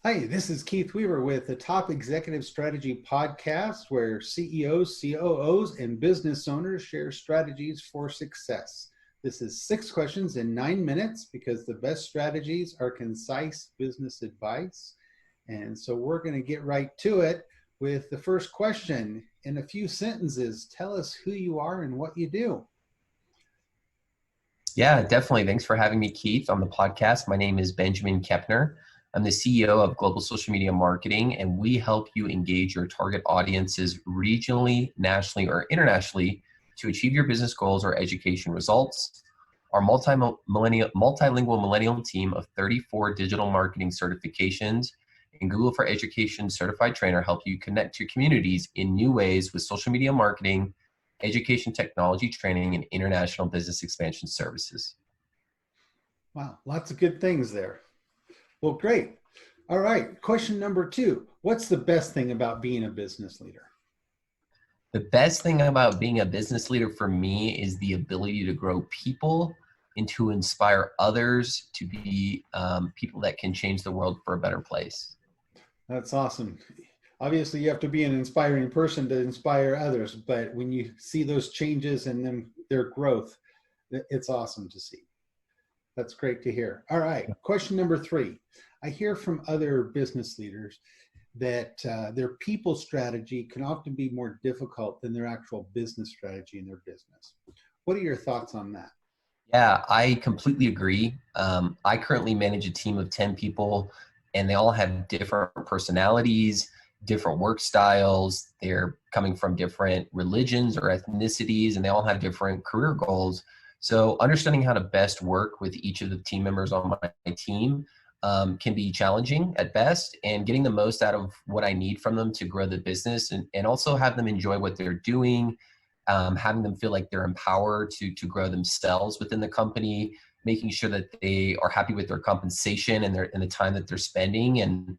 Hi, this is Keith Weaver with the Top Executive Strategy Podcast, where CEOs, COOs, and business owners share strategies for success. This is 6 questions in 9 minutes because the best strategies are concise business advice. And so we're going to get right to it with the first question. In a few sentences, tell us who you are and what you do. Yeah, definitely. Thanks for having me, Keith, on the podcast. My name is Benjamin Kepner. I'm the CEO of Global Social Media Marketing, and we help you engage your target audiences regionally, nationally, or internationally to achieve your business goals or education results. Our multilingual millennial team of 34 digital marketing certifications and Google for Education certified trainer help you connect to communities in new ways with social media marketing, education technology training, and international business expansion services. Wow, lots of good things there. Well, great. All right, question number 2. What's the best thing about being a business leader? The best thing about being a business leader for me is the ability to grow people and to inspire others to be people that can change the world for a better place. That's awesome. Obviously, you have to be an inspiring person to inspire others, but when you see those changes and then their growth, it's awesome to see. That's great to hear. All right, question number 3. I hear from other business leaders that their people strategy can often be more difficult than their actual business strategy in their business. What are your thoughts on that? Yeah, I completely agree. I currently manage a team of 10 people, and they all have different personalities, different work styles. They're coming from different religions or ethnicities, and they all have different career goals. So understanding how to best work with each of the team members on my team can be challenging at best, and getting the most out of what I need from them to grow the business and also have them enjoy what they're doing, having them feel like they're empowered to grow themselves within the company, making sure that they are happy with their compensation and the time that they're spending, and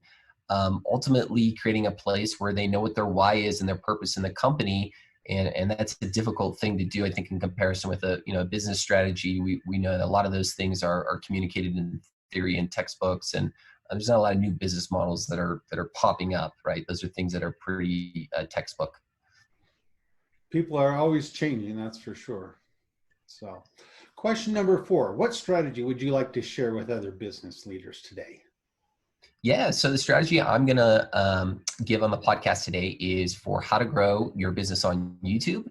ultimately creating a place where they know what their why is and their purpose in the company. And that's a difficult thing to do, I think, in comparison with a business strategy. We know that a lot of those things are communicated in theory and textbooks, and there's not a lot of new business models that are popping up, right? Those are things that are pretty textbook. People are always changing, that's for sure. So, question number 4. What strategy would you like to share with other business leaders today? Yeah, so the strategy I'm going to give on the podcast today is for how to grow your business on YouTube.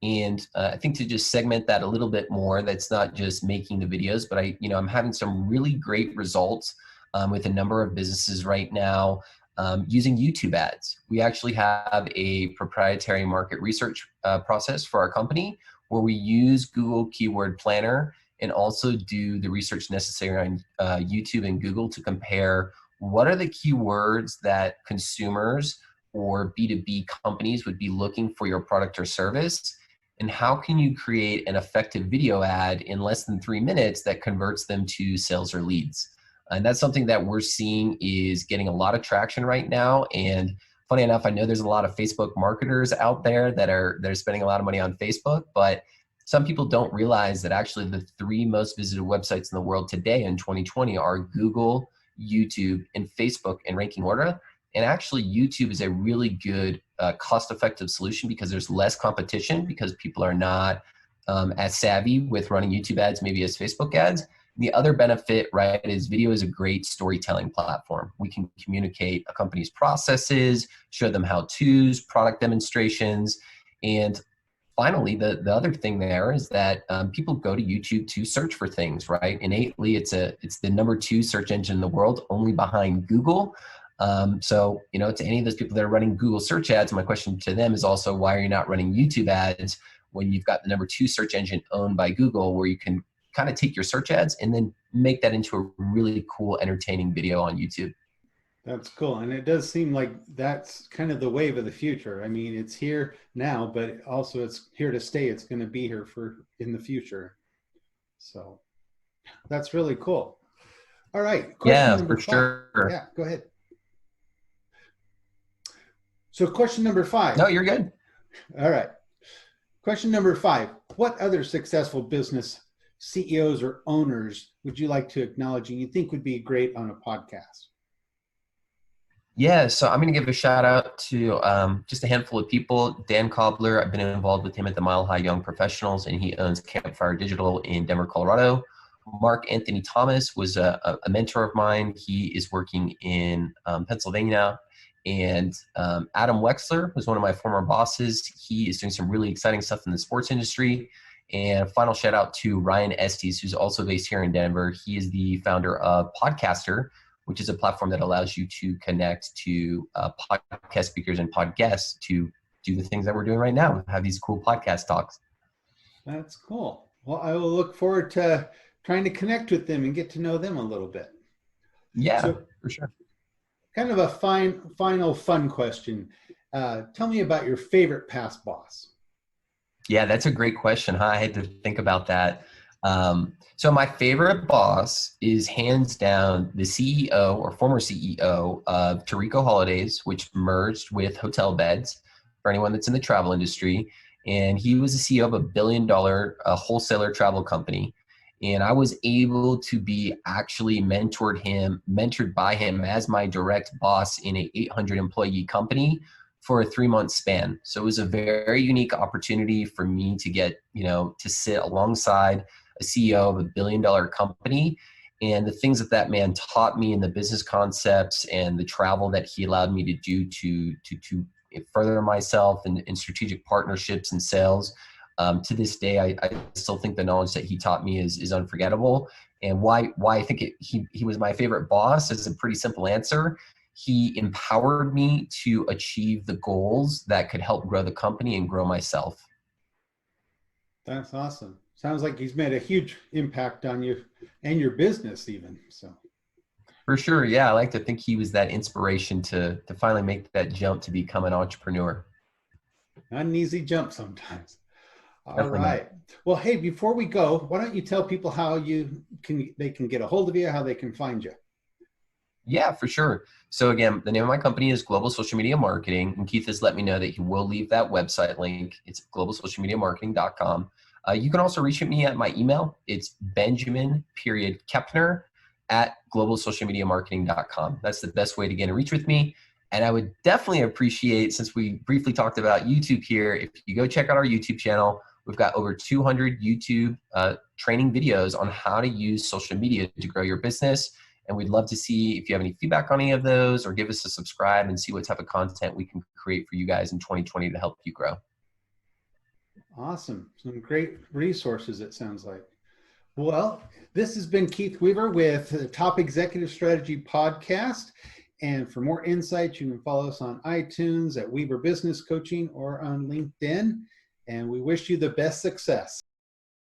And I think to just segment that a little bit more, that's not just making the videos, but I'm having some really great results with a number of businesses right now using YouTube ads. We actually have a proprietary market research process for our company where we use Google Keyword Planner and also do the research necessary on YouTube and Google to compare what are the keywords that consumers or B2B companies would be looking for your product or service, and how can you create an effective video ad in less than 3 minutes that converts them to sales or leads. And that's something that we're seeing is getting a lot of traction right now. And funny enough, I know there's a lot of Facebook marketers out there that are spending a lot of money on Facebook, but some people don't realize that actually the 3 most visited websites in the world today in 2020 are Google, YouTube, and Facebook in ranking order. And actually YouTube is a really good cost-effective solution because there's less competition, because people are not as savvy with running YouTube ads maybe as Facebook ads. The other benefit, right, is video is a great storytelling platform. We can communicate a company's processes, show them how-tos, product demonstrations, and finally, the other thing there is that people go to YouTube to search for things, right? Innately, it's the number 2 search engine in the world, only behind Google. So, to any of those people that are running Google search ads, my question to them is also, why are you not running YouTube ads when you've got the number 2 search engine owned by Google, where you can kind of take your search ads and then make that into a really cool, entertaining video on YouTube? That's cool. And it does seem like that's kind of the wave of the future. I mean, it's here now, but also it's here to stay. It's going to be here in the future. So that's really cool. All right. Question Yeah, number for 5. sure. Yeah, go ahead. So question number 5. No, you're good. All right. Question number 5. What other successful business CEOs or owners would you like to acknowledge and you think would be great on a podcast? Yeah, so I'm going to give a shout out to just a handful of people. Dan Cobbler, I've been involved with him at the Mile High Young Professionals, and he owns Campfire Digital in Denver, Colorado. Mark Anthony Thomas was a mentor of mine. He is working in Pennsylvania now. And Adam Wexler was one of my former bosses. He is doing some really exciting stuff in the sports industry. And final shout out to Ryan Estes, who's also based here in Denver. He is the founder of Podcaster, which is a platform that allows you to connect to podcast speakers and pod guests to do the things that we're doing right now, have these cool podcast talks. That's cool. Well, I will look forward to trying to connect with them and get to know them a little bit. Yeah, so, for sure. Kind of a final fun question. Tell me about your favorite past boss. Yeah, that's a great question. Huh? I had to think about that. So my favorite boss is hands down the CEO or former CEO of Tarico Holidays, which merged with Hotel Beds for anyone that's in the travel industry. And he was the CEO of $1 billion wholesaler travel company. And I was able to be actually mentored by him as my direct boss in a 800 employee company for a 3-month span. So it was a very unique opportunity for me to get, to sit alongside a CEO of $1 billion company. And the things that man taught me, and the business concepts and the travel that he allowed me to do to further myself in strategic partnerships and sales. To this day, I still think the knowledge that he taught me is unforgettable. And why I think he was my favorite boss is a pretty simple answer. He empowered me to achieve the goals that could help grow the company and grow myself. That's awesome. Sounds like he's made a huge impact on you and your business even. So for sure. Yeah. I like to think he was that inspiration to finally make that jump to become an entrepreneur. not an easy jump sometimes. All Definitely right. not. Well, hey, before we go, why don't you tell people how they can get a hold of you, how they can find you? Yeah, for sure. So again, the name of my company is Global Social Media Marketing, and Keith has let me know that he will leave that website link. It's globalsocialmediamarketing.com. You can also reach me at my email. It's Benjamin.Kepner at globalsocialmediamarketing.com. That's the best way to get in reach with me. And I would definitely appreciate, since we briefly talked about YouTube here, if you go check out our YouTube channel. We've got over 200 YouTube training videos on how to use social media to grow your business. And we'd love to see if you have any feedback on any of those, or give us a subscribe and see what type of content we can create for you guys in 2020 to help you grow. Awesome. Some great resources, it sounds like. Well, this has been Keith Weaver with the Top Executive Strategy Podcast. And for more insights, you can follow us on iTunes, at Weaver Business Coaching, or on LinkedIn. And we wish you the best success.